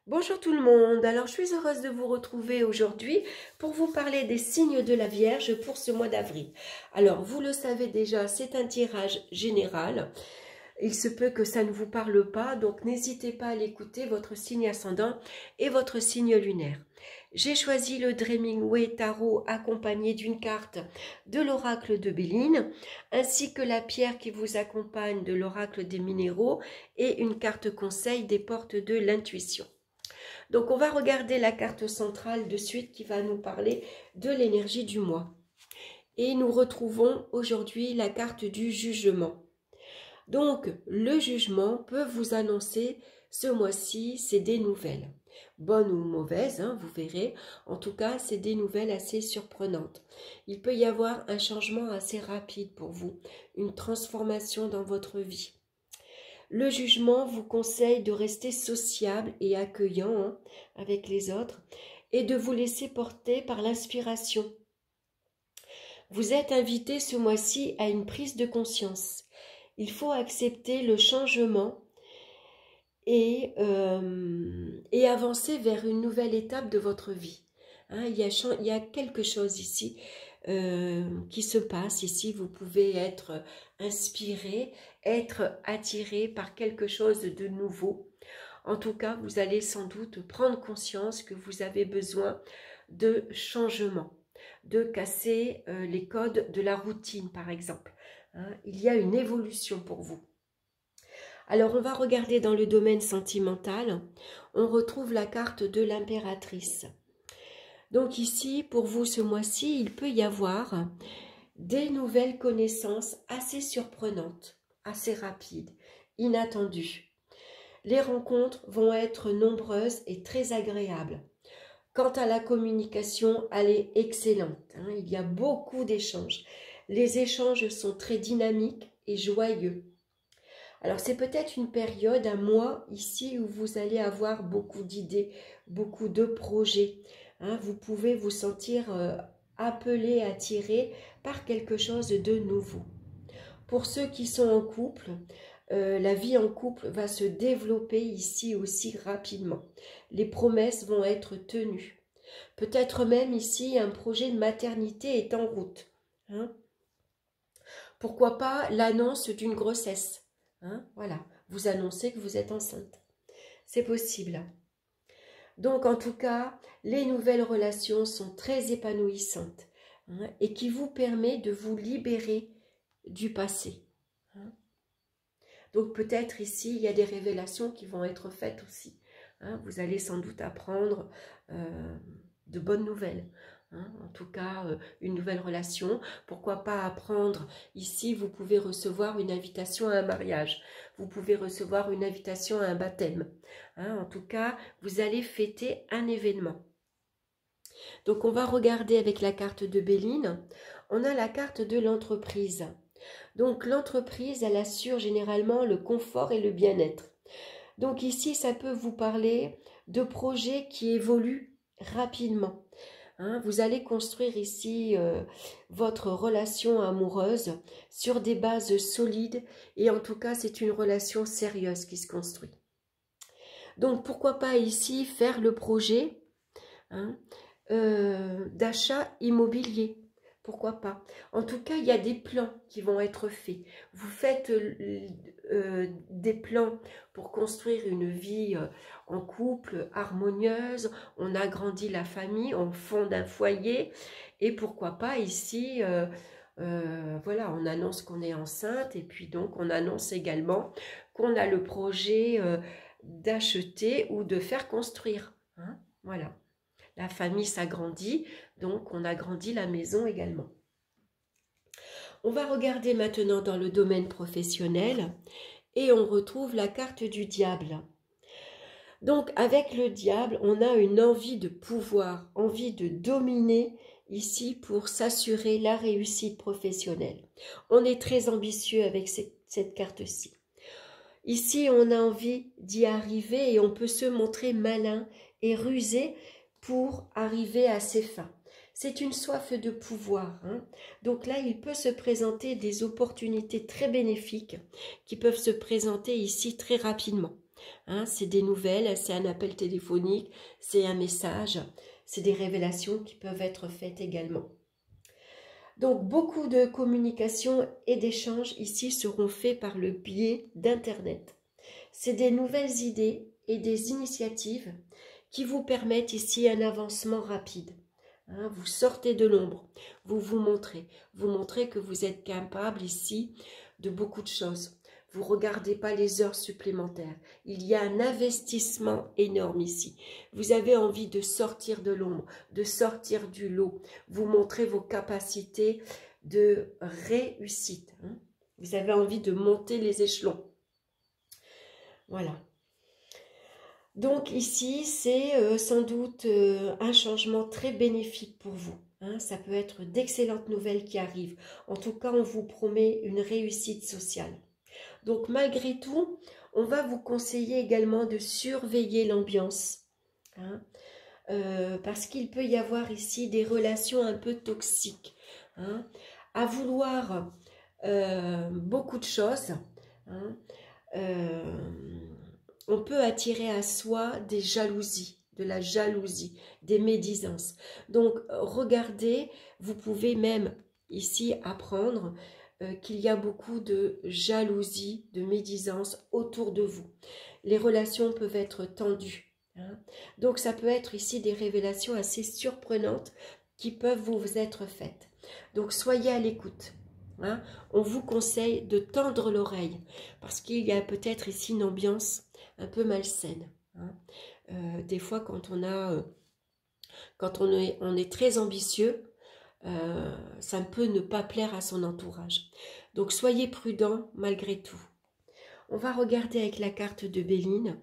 Bonjour tout le monde, alors je suis heureuse de vous retrouver aujourd'hui pour vous parler des signes de la Vierge pour ce mois d'avril. Alors vous le savez déjà, c'est un tirage général, il se peut que ça ne vous parle pas, donc n'hésitez pas à l'écouter, votre signe ascendant et votre signe lunaire. J'ai choisi le Dreaming Way Tarot accompagné d'une carte de l'oracle de Béline, ainsi que la pierre qui vous accompagne de l'oracle des minéraux et une carte conseil des portes de l'intuition. Donc on va regarder la carte centrale de suite qui va nous parler de l'énergie du mois. Et nous retrouvons aujourd'hui la carte du jugement. Donc le jugement peut vous annoncer ce mois-ci, c'est des nouvelles. Bonnes ou mauvaises, vous verrez. En tout cas, c'est des nouvelles assez surprenantes. Il peut y avoir un changement assez rapide pour vous, une transformation dans votre vie. Le jugement vous conseille de rester sociable et accueillant avec les autres et de vous laisser porter par l'inspiration. Vous êtes invité ce mois-ci à une prise de conscience. Il faut accepter le changement et avancer vers une nouvelle étape de votre vie. Il y a quelque chose ici qui se passe ici. Vous pouvez être inspiré, être attiré par quelque chose de nouveau. En tout cas, vous allez sans doute prendre conscience que vous avez besoin de changement, de casser les codes de la routine, par exemple. Il y a une évolution pour vous. Alors, on va regarder dans le domaine sentimental. On retrouve la carte de l'impératrice. Donc ici, pour vous ce mois-ci, il peut y avoir des nouvelles connaissances assez surprenantes, assez rapides, inattendues. Les rencontres vont être nombreuses et très agréables. Quant à la communication, elle est excellente. Il y a beaucoup d'échanges. Les échanges sont très dynamiques et joyeux. Alors c'est peut-être une période, un mois ici où vous allez avoir beaucoup d'idées, beaucoup de projets. Vous pouvez vous sentir appelé, attiré par quelque chose de nouveau. Pour ceux qui sont en couple, la vie en couple va se développer ici aussi rapidement. Les promesses vont être tenues. Peut-être même ici un projet de maternité est en route. Pourquoi pas l'annonce d'une grossesse. Voilà, vous annoncez que vous êtes enceinte. C'est possible. Donc en tout cas, les nouvelles relations sont très épanouissantes et qui vous permet de vous libérer du passé. Donc peut-être ici, il y a des révélations qui vont être faites aussi. Vous allez sans doute apprendre de bonnes nouvelles. En tout cas, une nouvelle relation. Pourquoi pas apprendre ici, vous pouvez recevoir une invitation à un mariage. Vous pouvez recevoir une invitation à un baptême. En tout cas, vous allez fêter un événement. Donc on va regarder avec la carte de Béline. On a la carte de l'entreprise. Donc l'entreprise, elle assure généralement le confort et le bien-être. Donc ici, ça peut vous parler de projets qui évoluent rapidement. Vous allez construire ici votre relation amoureuse sur des bases solides et en tout cas, c'est une relation sérieuse qui se construit. Donc pourquoi pas ici faire le projet d'achat immobilier. Pourquoi pas? En tout cas, il y a des plans qui vont être faits. Vous faites des plans pour construire une vie en couple harmonieuse. On agrandit la famille, on fonde un foyer. Et pourquoi pas ici, voilà, on annonce qu'on est enceinte. Et puis donc, on annonce également qu'on a le projet d'acheter ou de faire construire. Voilà. La famille s'agrandit, donc on agrandit la maison également. On va regarder maintenant dans le domaine professionnel et on retrouve la carte du diable. Donc avec le diable, on a une envie de pouvoir, envie de dominer ici pour s'assurer la réussite professionnelle. On est très ambitieux avec cette carte-ci. Ici, on a envie d'y arriver et on peut se montrer malin et rusé pour arriver à ses fins. C'est une soif de pouvoir. Donc là, il peut se présenter des opportunités très bénéfiques qui peuvent se présenter ici très rapidement. Hein, c'est des nouvelles, c'est un appel téléphonique, c'est un message, c'est des révélations qui peuvent être faites également. Donc, beaucoup de communication et d'échanges ici seront faits par le biais d'Internet. C'est des nouvelles idées et des initiatives qui vous permettent ici un avancement rapide. Hein, vous sortez de l'ombre, vous montrez que vous êtes capable ici de beaucoup de choses. Vous ne regardez pas les heures supplémentaires. Il y a un investissement énorme ici. Vous avez envie de sortir de l'ombre, de sortir du lot. Vous montrez vos capacités de réussite. Hein. Vous avez envie de monter les échelons. Voilà. Donc ici, c'est sans doute un changement très bénéfique pour vous. Hein. Ça peut être d'excellentes nouvelles qui arrivent. En tout cas, on vous promet une réussite sociale. Donc malgré tout, on va vous conseiller également de surveiller l'ambiance. Hein, parce qu'il peut y avoir ici des relations un peu toxiques. Hein, à vouloir beaucoup de choses, hein, on peut attirer à soi des jalousies, de la jalousie, des médisances. Donc regardez, vous pouvez même ici apprendre qu'il y a beaucoup de jalousie, de médisance autour de vous. Les relations peuvent être tendues. Hein. Donc ça peut être ici des révélations assez surprenantes qui peuvent vous être faites. Donc soyez à l'écoute. Hein. On vous conseille de tendre l'oreille parce qu'il y a peut-être ici une ambiance un peu malsaine. Hein. Des fois quand on est très ambitieux, ça peut ne pas plaire à son entourage. Donc soyez prudents malgré tout. On va regarder avec la carte de Béline.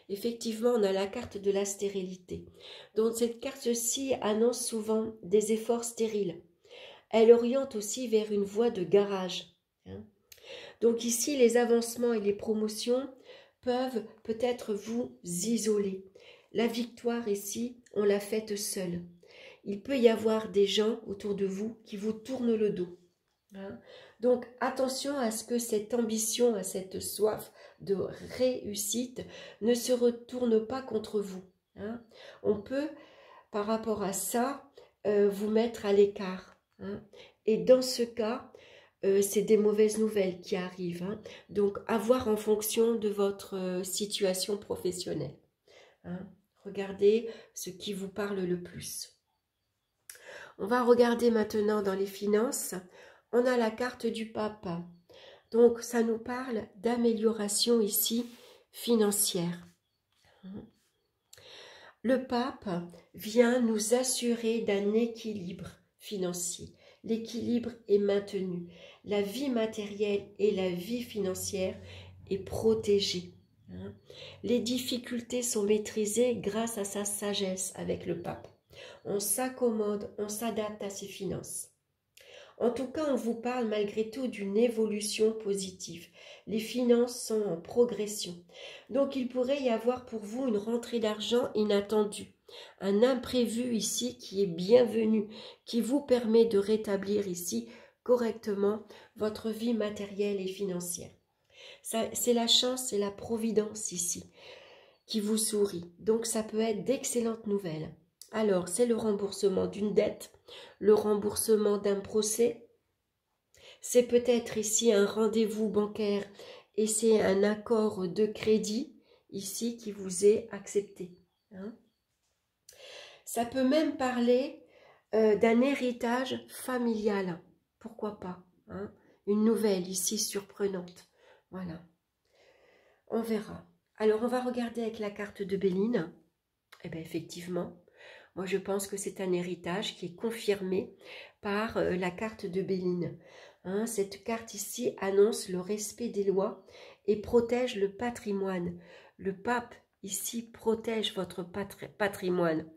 Effectivement, on a la carte de la stérilité. Donc cette carte-ci annonce souvent des efforts stériles. Elle oriente aussi vers une voie de garage. Hein. Donc ici, les avancements et les promotions peuvent peut-être vous isoler. La victoire ici, on l'a faite seule. Il peut y avoir des gens autour de vous qui vous tournent le dos. Hein. Donc attention à ce que cette ambition, à cette soif de réussite ne se retourne pas contre vous. Hein. On peut, par rapport à ça, vous mettre à l'écart. Hein. Et dans ce cas, c'est des mauvaises nouvelles qui arrivent. Hein. Donc à voir en fonction de votre situation professionnelle. Hein. Regardez ce qui vous parle le plus. On va regarder maintenant dans les finances. On a la carte du pape. Donc, ça nous parle d'amélioration ici financière. Le pape vient nous assurer d'un équilibre financier. L'équilibre est maintenu. La vie matérielle et la vie financière est protégée. Les difficultés sont maîtrisées grâce à sa sagesse avec le pape. On s'accommode, on s'adapte à ses finances. En tout cas, on vous parle malgré tout d'une évolution positive. Les finances sont en progression. Donc, il pourrait y avoir pour vous une rentrée d'argent inattendue. Un imprévu ici qui est bienvenu, qui vous permet de rétablir ici correctement votre vie matérielle et financière. C'est la chance, c'est la providence ici qui vous sourit. Donc, ça peut être d'excellentes nouvelles. Alors, c'est le remboursement d'une dette, le remboursement d'un procès. C'est peut-être ici un rendez-vous bancaire et c'est un accord de crédit ici qui vous est accepté. Hein. Ça peut même parler d'un héritage familial. Pourquoi pas, hein. Une nouvelle ici surprenante. Voilà. On verra. Alors, on va regarder avec la carte de Béline. Eh bien, effectivement, moi, je pense que c'est un héritage qui est confirmé par la carte de Béline. Hein, cette carte ici annonce le respect des lois et protège le patrimoine. Le pape ici protège votre patrimoine.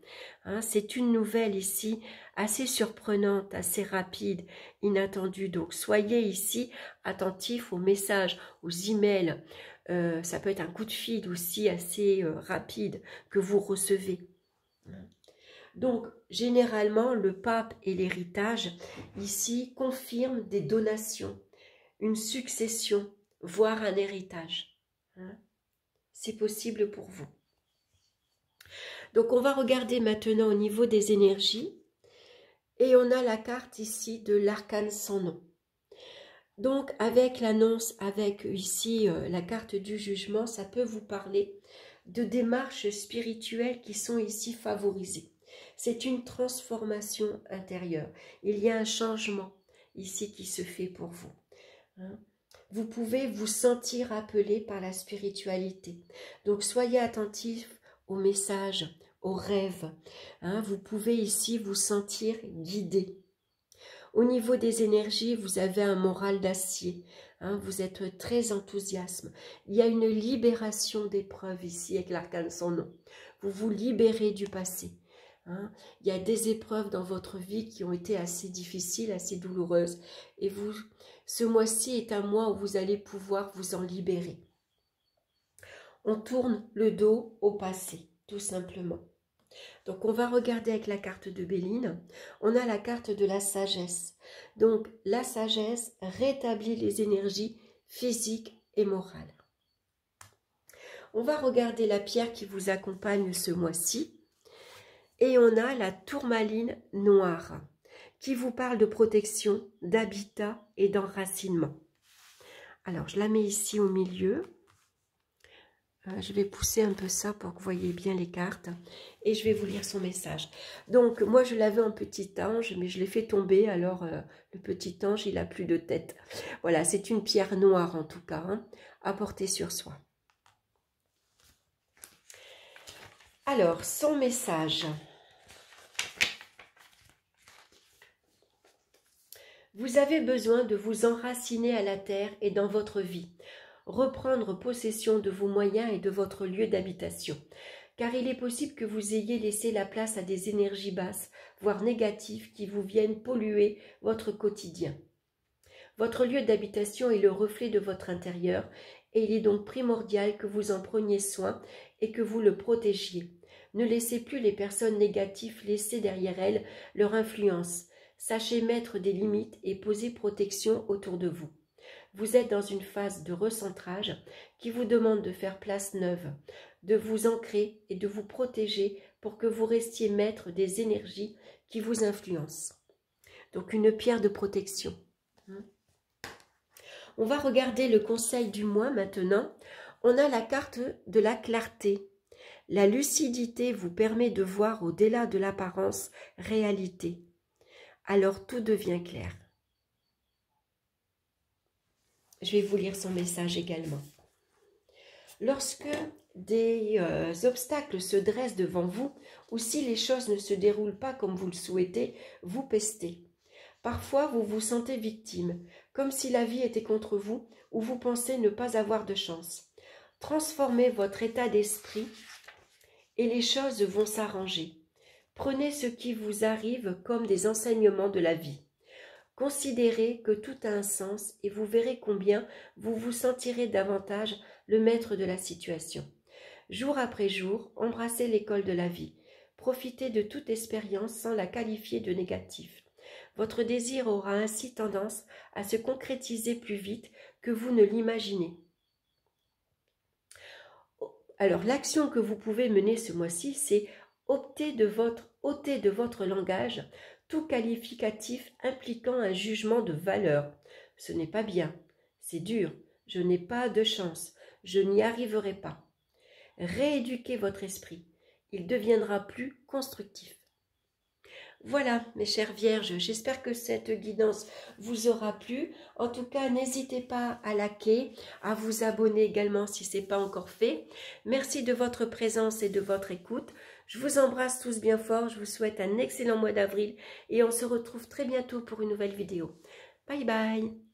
Hein, c'est une nouvelle ici assez surprenante, assez rapide, inattendue. Donc, soyez ici attentifs aux messages, aux emails. Ça peut être un coup de fil aussi assez rapide que vous recevez. Donc, généralement, le pape et l'héritage, ici, confirment des donations, une succession, voire un héritage. Hein. c'est possible pour vous. Donc on va regarder maintenant au niveau des énergies. Et on a la carte ici de l'arcane sans nom. Donc avec l'annonce, avec ici la carte du jugement, ça peut vous parler de démarches spirituelles qui sont ici favorisées. C'est une transformation intérieure. Il y a un changement ici qui se fait pour vous. Vous pouvez vous sentir appelé par la spiritualité. Donc soyez attentifs aux messages, aux rêves. Vous pouvez ici vous sentir guidé. Au niveau des énergies, vous avez un moral d'acier. Vous êtes très enthousiaste. Il y a une libération d'épreuves ici avec l'arcane sans nom. Vous vous libérez du passé. Il y a des épreuves dans votre vie qui ont été assez difficiles, assez douloureuses. Et ce mois-ci est un mois où vous allez pouvoir vous en libérer. On tourne le dos au passé, tout simplement. Donc on va regarder avec la carte de Béline. On a la carte de la sagesse. Donc la sagesse rétablit les énergies physiques et morales. On va regarder la pierre qui vous accompagne ce mois-ci. Et on a la tourmaline noire qui vous parle de protection, d'habitat et d'enracinement. Alors, je la mets ici au milieu. Je vais pousser un peu ça pour que vous voyez bien les cartes. Et je vais vous lire son message. Donc, moi, je l'avais en petit ange, mais je l'ai fait tomber. Alors, le petit ange, il n'a plus de tête. Voilà, c'est une pierre noire en tout cas, à porter sur soi. Alors, son message. Vous avez besoin de vous enraciner à la terre et dans votre vie, reprendre possession de vos moyens et de votre lieu d'habitation, car il est possible que vous ayez laissé la place à des énergies basses, voire négatives, qui vous viennent polluer votre quotidien. Votre lieu d'habitation est le reflet de votre intérieur, et il est donc primordial que vous en preniez soin et que vous le protégiez. Ne laissez plus les personnes négatives laisser derrière elles leur influence. Sachez mettre des limites et poser protection autour de vous. Vous êtes dans une phase de recentrage qui vous demande de faire place neuve, de vous ancrer et de vous protéger pour que vous restiez maître des énergies qui vous influencent. Donc une pierre de protection. On va regarder le conseil du mois maintenant. On a la carte de la clarté. La lucidité vous permet de voir au-delà de l'apparence réalité. Alors tout devient clair. Je vais vous lire son message également. Lorsque des obstacles se dressent devant vous, ou si les choses ne se déroulent pas comme vous le souhaitez, vous pestez. Parfois, vous vous sentez victime, comme si la vie était contre vous, ou vous pensez ne pas avoir de chance. Transformez votre état d'esprit et les choses vont s'arranger. Prenez ce qui vous arrive comme des enseignements de la vie. Considérez que tout a un sens et vous verrez combien vous vous sentirez davantage le maître de la situation. Jour après jour, embrassez l'école de la vie. Profitez de toute expérience sans la qualifier de négative. Votre désir aura ainsi tendance à se concrétiser plus vite que vous ne l'imaginez. Alors, l'action que vous pouvez mener ce mois-ci, c'est ôter de votre langage tout qualificatif impliquant un jugement de valeur. Ce n'est pas bien, c'est dur, je n'ai pas de chance, je n'y arriverai pas. Rééduquez votre esprit, il deviendra plus constructif. Voilà, mes chères vierges, j'espère que cette guidance vous aura plu. En tout cas, n'hésitez pas à liker, à vous abonner également si ce n'est pas encore fait. Merci de votre présence et de votre écoute. Je vous embrasse tous bien fort, je vous souhaite un excellent mois d'avril et on se retrouve très bientôt pour une nouvelle vidéo. Bye bye.